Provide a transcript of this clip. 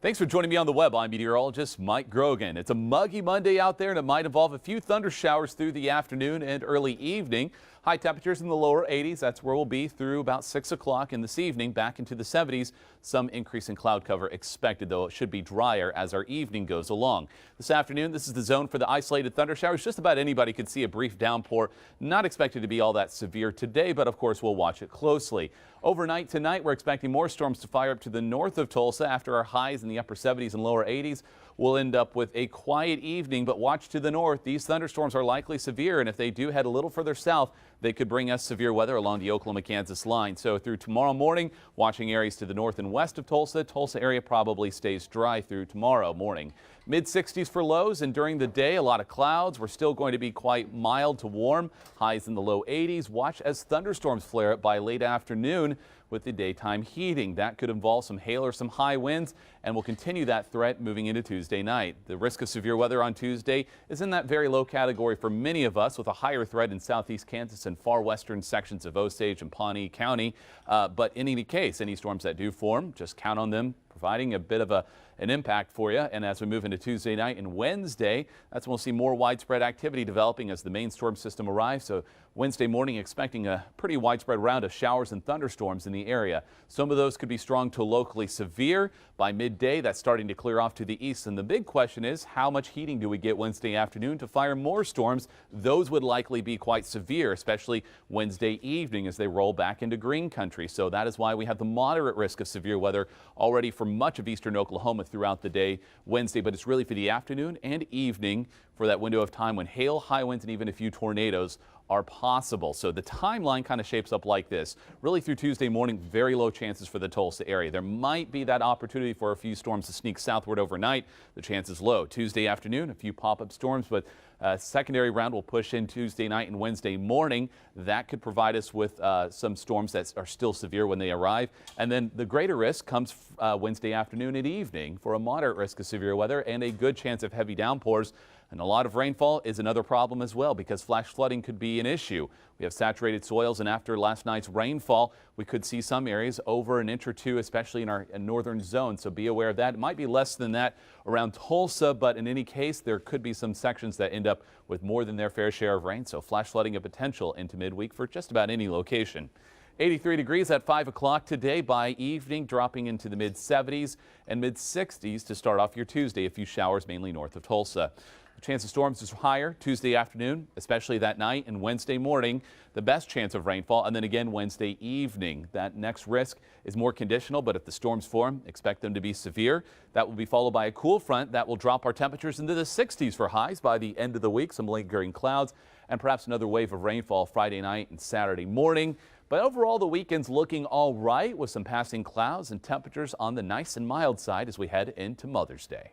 Thanks for joining me on the web. I'm meteorologist Mike Grogan. It's a muggy Monday out there, and it might involve a few thunder showers through the afternoon and early evening. High temperatures in the lower 80s. That's where we'll be through about 6 o'clock in this evening, back into the 70s. Some increase in cloud cover expected, though it should be drier as our evening goes along. This afternoon, this is the zone for the isolated thunder showers. Just about anybody could see a brief downpour. Not expected to be all that severe today, but of course we'll watch it closely. Overnight tonight, we're expecting more storms to fire up to the north of Tulsa after our highs in the upper 70s and lower 80s. We'll end up with a quiet evening, but watch to the north. These thunderstorms are likely severe, and if they do head a little further south, they could bring us severe weather along the Oklahoma-Kansas line. So through tomorrow morning, watching areas to the north and west of Tulsa. Tulsa area probably stays dry through tomorrow morning. Mid-60s for lows, and during the day, a lot of clouds. We're still going to be quite mild to warm. Highs in the low 80s. Watch as thunderstorms flare up by late afternoon with the daytime heating. That could involve some hail or some high winds, and will continue that threat moving into Tuesday night. The risk of severe weather on Tuesday is in that very low category for many of us, with a higher threat in southeast Kansas and far western sections of Osage and Pawnee County. But in any case, any storms that do form, just count on them providing a bit of an impact for you. And as we move into Tuesday night and Wednesday, that's when we'll see more widespread activity developing as the main storm system arrives. So Wednesday morning, expecting a pretty widespread round of showers and thunderstorms in the area. Some of those could be strong to locally severe. By midday, that's starting to clear off to the east. And the big question is, how much heating do we get Wednesday afternoon to fire more storms? Those would likely be quite severe, especially Wednesday evening as they roll back into green country. So that is why we have the moderate risk of severe weather already for much of eastern Oklahoma throughout the day Wednesday. But it's really for the afternoon and evening for that window of time when hail, high winds, and even a few tornadoes are possible. So the timeline kind of shapes up like this. Really through Tuesday morning, very low chances for the Tulsa area. There might be that opportunity for a few storms to sneak southward overnight. The chance is low. Tuesday afternoon, a few pop-up storms, but secondary round will push in Tuesday night and Wednesday morning. That could provide us with some storms that are still severe when they arrive. And then the greater risk comes Wednesday afternoon and evening for a moderate risk of severe weather and a good chance of heavy downpours. And a lot of rainfall is another problem as well, because flash flooding could be an issue. We have saturated soils, and after last night's rainfall, we could see some areas over an inch or two, especially in our northern zone. So be aware of that. It might be less than that around Tulsa, but in any case, there could be some sections that end up with more than their fair share of rain. So flash flooding a potential into midweek for just about any location. 83 degrees at 5 o'clock today. By evening, dropping into the mid-70s and mid-60s to start off your Tuesday. A few showers mainly north of Tulsa. The chance of storms is higher Tuesday afternoon, especially that night, and Wednesday morning, the best chance of rainfall, and then again Wednesday evening. That next risk is more conditional, but if the storms form, expect them to be severe. That will be followed by a cool front that will drop our temperatures into the 60s for highs by the end of the week. Some lingering clouds and perhaps another wave of rainfall Friday night and Saturday morning. But overall, the weekend's looking all right with some passing clouds and temperatures on the nice and mild side as we head into Mother's Day.